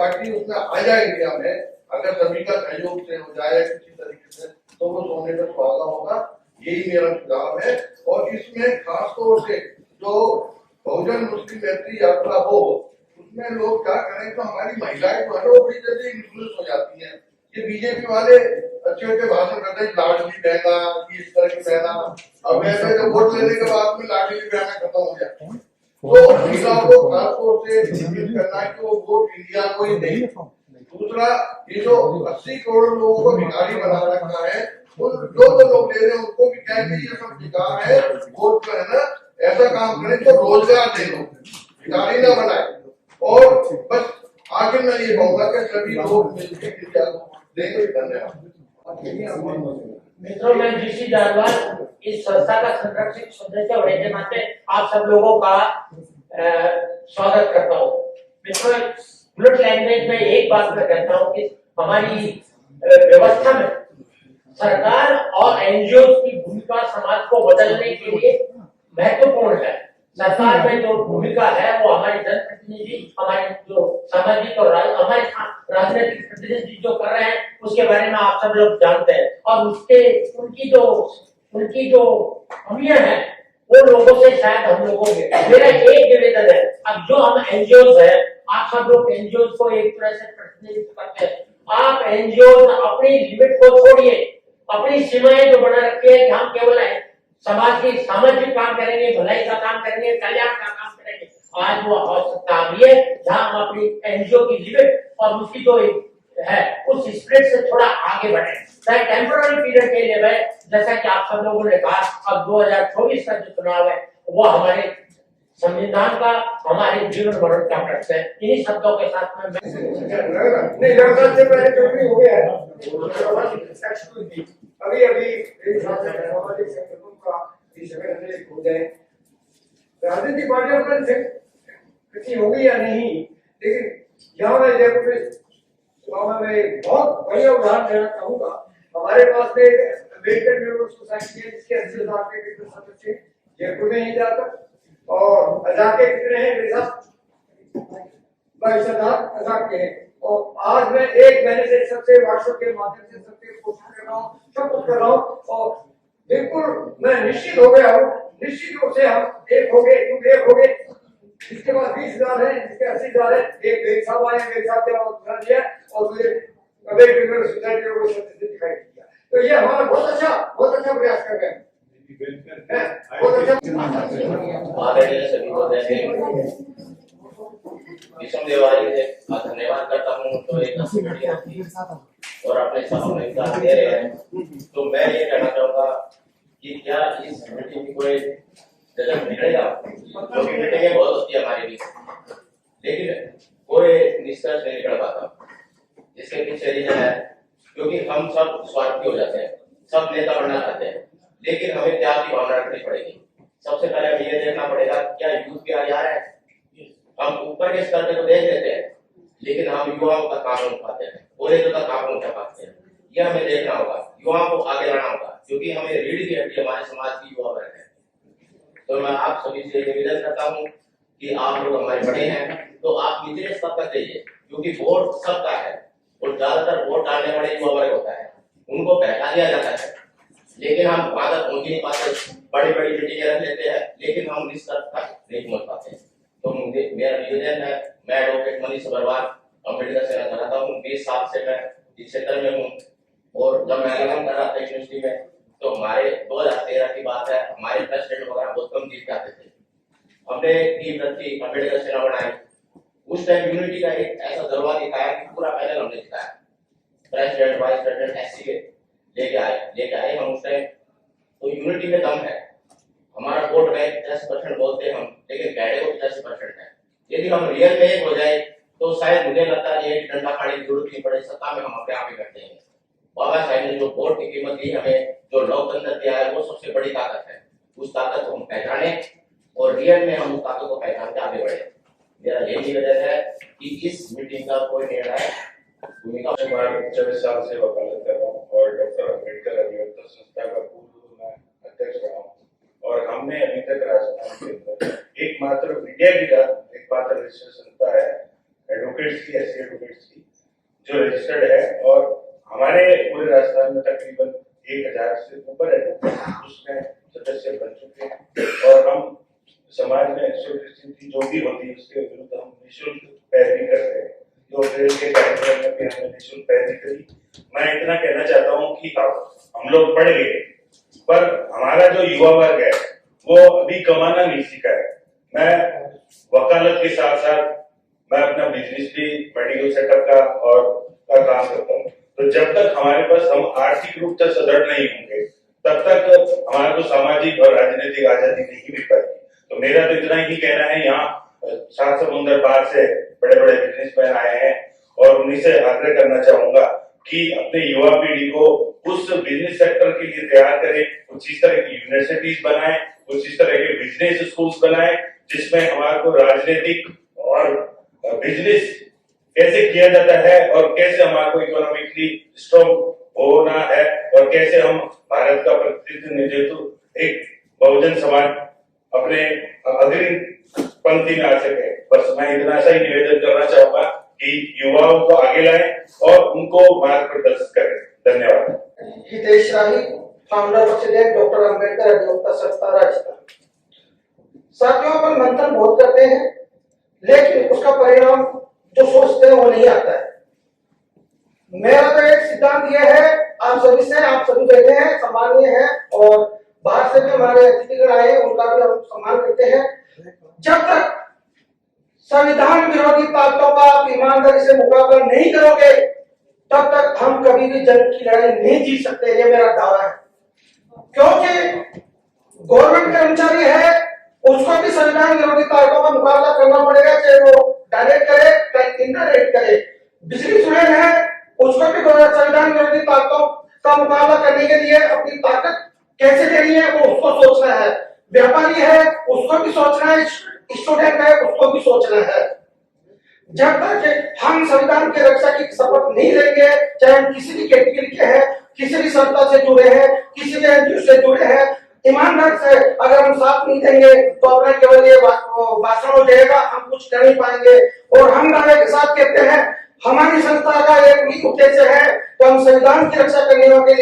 Party उसमें आ जाए India में, अगर सभी का सहयोग से हो जाए किसी तरीके से, तो वो सोने पर सुहागा होगा। यही मेरा सुझाव है। और इसमें खासतौर से जो बहुजन मुस्लिम मैत्री यात्रा हो, उसमें लोग क्या करें, तो हमारी महिलाएं जो है वो बड़ी जल्दी इन्फ्लुएंस हो जाती हैं। ये बीजेपी वाले अच्छे अच्छे भाषण करते हैं, लाडली बहना, इस तरह की बहना, अब ऐसे जब वोट लेने के बाद में लाडली बहना खत्म हो जाती है। तो महिलाओं को खासतौर से करना है कि वो वोट इंडिया को ही दें। दूसरा, ये जो 80 करोड़ लोगों को भिखारी बना रखा है, उन जो लोग ले रहे हैं उनको भी कहेंगे ये सब भिखार है, वोट जो है ना ऐसा काम करें तो रोजगार दे दो, भिखारी ना बनाए। और बस आखिर में ये कहूंगा कि सभी लोग मिलकर इंडिया को देंगे। धन्यवाद। मित्रों, मैं जीसी जारवाल इस संस्था का संरक्षित सदस्य होने के नाते आप सब लोगों का स्वागत करता हूँ। मित्रों, फ्लूएंट लैंग्वेज में एक बात मैं कहता हूँ कि हमारी व्यवस्था में सरकार और एनजीओ की भूमिका समाज को बदलने के लिए महत्वपूर्ण है। सरकार में जो भूमिका है वो हमारे जनप्रतिनिधि, हमारे जो सामाजिक और हमारे राजनीतिक प्रतिनिधि जो कर रहे हैं उसके बारे में आप सब लोग जानते हैं। और उनकी जो कमियां हैं वो लोगों से शायद हम लोगों के मेरा एक निवेदन है, अब जो हम एनजीओ है, आप सब लोग एनजीओ को एक तरह से प्रतिनिधित्व करते हैं, आप एनजीओ अपनी लिमिट को छोड़िए, अपनी सीमाएं जो बना रखी है कि हम केवल समाज की सामाजिक काम करेंगे, भलाई का काम करेंगे, कल्याण का काम करेंगे। आज वो आवश्यकता आ गई है जहां हम अपनी एनजीओ की लिमिट और उसकी जो है उस स्प्रिट से थोड़ा आगे बढ़े, चाहे टेम्पोररी पीरियड के लिए है। जैसा कि आप सब लोगों ने कहा, अब 2024 का जो चुनाव है वो हमारे संविधान का, हमारे जीवन मरण का प्रश्न है। इन्हीं शब्दों के साथ में से पहले जो भी हो गया है अभी सामाजिक संगठनों का हो जाए, राजनीतिक पार्टियों का होगी या नहीं, लेकिन यहाँ मैं जयपुर में एक बहुत बढ़िया उदाहरण देना चाहूंगा। हमारे पास में अम्बेडकर मेमोरियल सोसाइटी है जिसके 80,000 के सदस्य जयपुर में ही जाकर, और अजाक के कितने हैं मेरे साथ 22,000 अजाक के हैं। और आज मैं एक महीने से सबसे व्हाट्सएप के माध्यम से सबसे कोशिश कर रहा हूँ, सब कुछ कर रहा हूँ, और बिल्कुल मैं निश्चित हो गया हूँ, निश्चित रूप से हम एक हो गए। इसके बाद 20,000 है, इसके 80,000 है। एक साहब आए, मेरे साथ उदाहरण दिया और मुझे सोसाइटी को दिखाई दिया। तो ये हमारा बहुत अच्छा प्रयास कर रहे हैं। धन्यवाद करता हूँ तो एक और अपने सभा में हिस्सा दे रहे हैं। तो मैं ये कहना चाहूंगा कि क्या इस मीटिंग की कोई रिजल्ट निकलेगा, क्योंकि मीटिंगें बहुत होती है हमारे बीच, लेकिन कोई निष्कर्ष नहीं निकल पाता। इसके पीछे रीजन है क्योंकि हम सब स्वार्थी हो जाते हैं, सब नेता बनना चाहते हैं, लेकिन हमें त्याग की भावना रखनी पड़ेगी। सबसे पहले हमें ये देखना पड़ेगा क्या यूथ भी आ रहा है। हम ऊपर के स्तर पे तो देख लेते हैं, लेकिन हम युवाओं का काम नहीं उठाते हैं, कॉलेजों का काम नहीं उठा पाते हैं। यह हमें देखना होगा, युवाओं को आगे लाना होगा, क्योंकि हमें रीढ़ की हड्डी हमारे समाज की युवा वर्ग है। तो मैं आप सभी से निवेदन करता हूँ कि आप लोग हमारे बड़े हैं तो आप निचले स्तर तक जाइए, क्योंकि वोट सबका है और ज्यादातर वोट डालने वाले युवा वर्ग होता है, उनको पहचान दिया जाता है, लेकिन हम वहां तक पहुंच नहीं पाते। बड़ी बड़ी मीटिंगें रख लेते हैं, लेकिन हम इस स्तर तक नहीं पहुंच पाते। तो मुझे मेरा निवेदन है, मैं एडवोकेट मनीष अग्रवाल अम्बेडकर से चलाता हूँ, 20 साल से मैं इस क्षेत्र में हूँ। और जब मैं काम कर रहा था यूनिवर्सिटी में, तो हमारे 2013 की बात है, हमारे प्रेसिडेंट वगैरह बहुत कम जीत जाते थे। हमने टीम रखी, अम्बेडकर सेना बनाई। उस टाइम यूनिटी का एक ऐसा जलवा दिखाया कि पूरा पैनल हमने जिताया, प्रेसिडेंट वाइस प्रेसिडेंट एससी के लेके आए हम उस टाइम। तो यूनिटी में दम है। हमारा वोट बैंक 10% बोलते हैं हम, लेकिन कैडे को 85% है। यदि हम रियल में एक हो जाए तो शायद मुझे लगता है कि डंडा खाने की जरूरत नहीं पड़े, सत्ता में हम अपने आप ही बैठे हैं। बाबा साहब ने जो वोट की कीमत दी हमें, जो लोकतंत्र दिया है, वो सबसे बड़ी ताकत है। उस ताकत को हम पहचाने और रियल में हम उस ताकत को पहचान के आगे बढ़े। मेरा यही निवेदन है कि इस मीटिंग का कोई निर्णय भूमिका 24 साल से वकालत कर रहा हूँ और डॉक्टर अम्बेडकर अभियंता संस्था का पूर्व मैं अध्यक्ष रहा हूँ। और हमने अभी तक राजस्थान के अंदर एकमात्र विजय की एकमात्र विश्व संस्था है एडवोकेट एडवोकेट्स की, ऐसे एडवोकेट्स की जो रजिस्टर्ड है, और हमारे पूरे राजस्थान में तकरीबन 1000 से ऊपर एडवोकेट उसमें सदस्य बन चुके हैं। और हम समाज में स्थिति जो भी होती है उसके विरुद्ध हम निःशुल्क पैरवी करते हैं। जो रेल के कार्यक्रम में भी हमने निःशुल्क पैरवी करी। मैं इतना कहना चाहता हूँ कि हम लोग पढ़ गए, पर हमारा जो युवा वर्ग है वो अभी कमाना नहीं सीखा है। मैं वकालत के साथ साथ मैं अपना बिजनेस भी, मेडिकल सेटअप का और का काम करता हूँ। तो जब तक हमारे पास हम आर्थिक रूप से सदृढ़ नहीं होंगे तब तक हमारे को सामाजिक और राजनीतिक आजादी नहीं मिल पाएगी। तो मेरा तो इतना ही कहना है, यहाँ 7 समुंदर पार से बड़े बड़े बिजनेसमैन आए हैं और उन्हीं से आग्रह करना चाहूंगा कि अपने युवा पीढ़ी को उस बिजनेस सेक्टर के लिए तैयार करें, कुछ इस तरह की यूनिवर्सिटीज बनाएं, कुछ इस तरह के बिजनेस स्कूल्स बनाएं जिसमें हमारे को राजनीतिक और बिजनेस कैसे किया जाता है और कैसे हमारे को इकोनॉमिकली स्ट्रॉन्ग होना है और कैसे हम भारत का प्रतिनिधित्व एक बहुजन समाज अपने अग्रिम पंक्ति में आ सके। बस मैं इतना सा ही निवेदन करना चाहूंगा कि युवाओं को आगे लाएं और उनको मार्ग प्रदर्शित करें। धन्यवाद। हितेश राही, फाउंडर प्रेसिडेंट डॉक्टर अंबेडकर अधिवक्ता संस्था राजस्थान। साथियों, अपन मंथन बहुत करते हैं लेकिन उसका परिणाम जो सोचते हैं वो नहीं आता है। मेरा तो एक सिद्धांत यह है, आप सभी से, आप सभी बैठे हैं, सम्मानीय हैं और बाहर से भी हमारे अतिथिगण आए उनका भी हम सम्मान करते हैं। जब तक संविधान विरोधी ताकतों का आप ईमानदारी से मुकाबला नहीं करोगे तब तक हम कभी भी जंग की लड़ाई नहीं जीत सकते, ये मेरा दावा है। क्योंकि गवर्नमेंट कर्मचारी है, उसको भी संविधान विरोधी ताकतों का मुकाबला करना पड़ेगा, चाहे वो डायरेक्ट करे चाहे इनडायरेक्ट करे। बिजली स्टूडेंट है, उसको भी संविधान विरोधी ताकतों का मुकाबला करने के लिए अपनी ताकत कैसे देनी है वो उसको सोचना है। व्यापारी है, उसको भी सोचना है, स्टूडेंट है, उसको भी सोचना है। जब तक हम संविधान की रक्षा की शपथ नहीं लेंगे, चाहे हम किसी भी कैटेगरी के हैं, किसी भी संस्था से जुड़े हैं, किसी भी एनजीओ से जुड़े हैं, ईमानदार से अगर हम साथ नहीं देंगे तो अपना केवल ये भाषण हो जाएगा, हम कुछ कर नहीं पाएंगे। और हम दावे के साथ कहते हैं, हमारी संस्था का एक ही उद्देश्य है कि हम संविधान की रक्षा करने वाले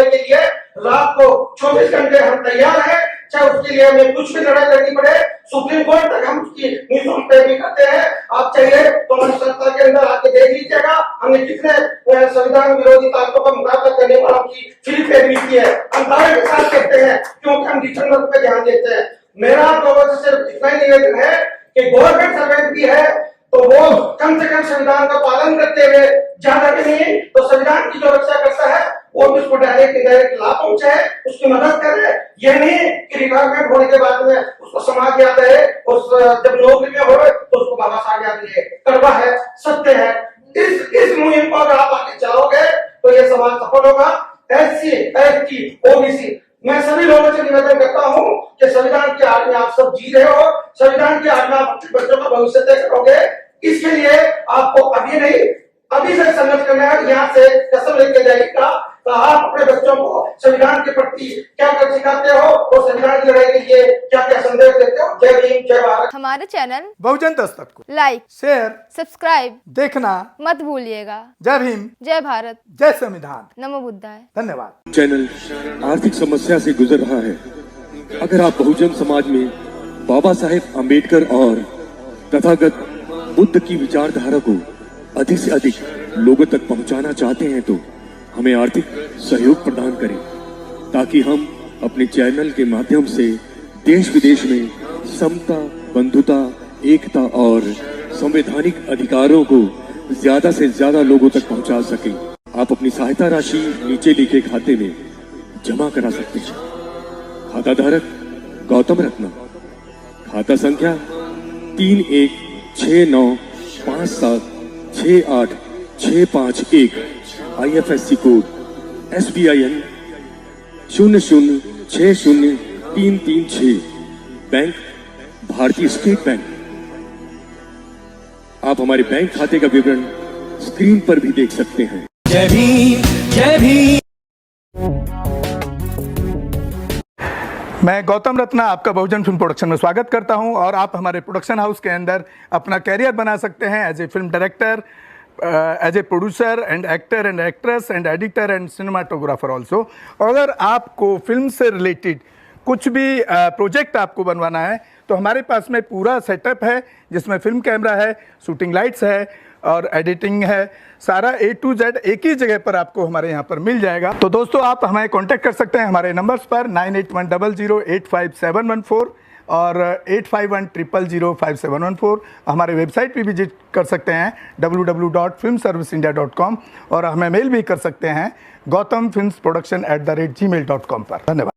के लिए रात को 24 घंटे हम तैयार हैं, चाहे उसके लिए हमें कुछ भी लड़ाई लड़नी पड़े, सुप्रीम कोर्ट तक हम उसकी निःशुल्क पैरवी करते हैं। आप चाहिए तो हमारी संस्था के अंदर आके देख लीजिएगा हमने कितने संविधान विरोधी ताकतों का मुकाबला करने वालों की फ्री पैरवी की है। हम दावे के साथ कहते हैं क्योंकि हम डिफेंस वर्क पे ध्यान देते हैं। मेरा आप लोगों से सिर्फ इतना ही निवेदन है कि गवर्नमेंट सर्वेंट भी है तो वो कम से कम संविधान का पालन करते हुए, ज्यादा भी नहीं तो संविधान की जो रक्षा करता है वो भी उसको डायरेक्ट इनडायरेक्ट लाभ पहुंचाए, उसकी मदद करे। यह नहीं कि रिटायरमेंट होने के बाद में उसको समाज याद है, उस जब नौकरी में हो तो उसको बाबा साहब याद नहीं है। कड़वा है, सत्य है। इस मुहिम को अगर आप आगे चलाओगे तो ये समाज सफल होगा। एससी, एसटी, ओबीसी, मैं सभी लोगों से निवेदन करता हूँ कि संविधान की आड़ में आप सब जी रहे हो, संविधान की आड़ में आप अपने बच्चों का भविष्य तय करोगे। इसके लिए आपको अभी नहीं, अभी से संघर्ष करना है। यहाँ से कसम लेके जाइएगा तो आप अपने बच्चों को संविधान के प्रति क्या कर सिखाते हो और संविधान की लड़ाई के लिए क्या क्या संदेश देते हो। जय भीम, जय भारत। हमारे चैनल बहुजन दस्तक को लाइक, शेयर, सब्सक्राइब देखना मत भूलिएगा। जय भीम, जय भारत, जय संविधान, नमो बुद्धाय। धन्यवाद। चैनल आर्थिक समस्या से गुजर रहा है। अगर आप बहुजन समाज में बाबा साहेब अम्बेडकर और तथागत बुद्ध की विचारधारा को अधिक से अधिक लोगों तक पहुंचाना चाहते हैं तो हमें आर्थिक सहयोग प्रदान करें ताकि हम अपने चैनल के माध्यम से देश विदेश में समता, बंधुता, एकता और संवैधानिक अधिकारों को ज्यादा से ज्यादा लोगों तक पहुंचा सकें। आप अपनी सहायता राशि नीचे लिखे खाते में जमा करा सकते हैं। खाता धारक गौतम रत्ना, खाता संख्या 316957686551, IFSC कोड SBIN 0060336, बैंक भारतीय स्टेट बैंक। आप हमारे बैंक खाते का विवरण स्क्रीन पर भी देख सकते हैं। जय भीम, जय भीम। मैं गौतम रत्ना आपका बहुजन फिल्म प्रोडक्शन में स्वागत करता हूं और आप हमारे प्रोडक्शन हाउस के अंदर अपना कैरियर बना सकते हैं as a film director, as a producer and actor and actress and editor and cinematographer also. अगर आपको फिल्म से रिलेटेड कुछ भी प्रोजेक्ट आपको बनवाना है तो हमारे पास में पूरा सेटअप है, जिसमें फिल्म कैमरा है, शूटिंग लाइट्स है और एडिटिंग है। सारा A to Z एक ही जगह पर आपको हमारे यहाँ पर मिल जाएगा। तो दोस्तों आप हमें कांटेक्ट कर सकते हैं हमारे नंबर्स पर 9810085714 और 8510005714। हमारे वेबसाइट पे विजिट कर सकते हैं www.filmserviceindia.com और हमें मेल भी कर सकते हैं gautamfilmsproduction@gmail.com पर। धन्यवाद।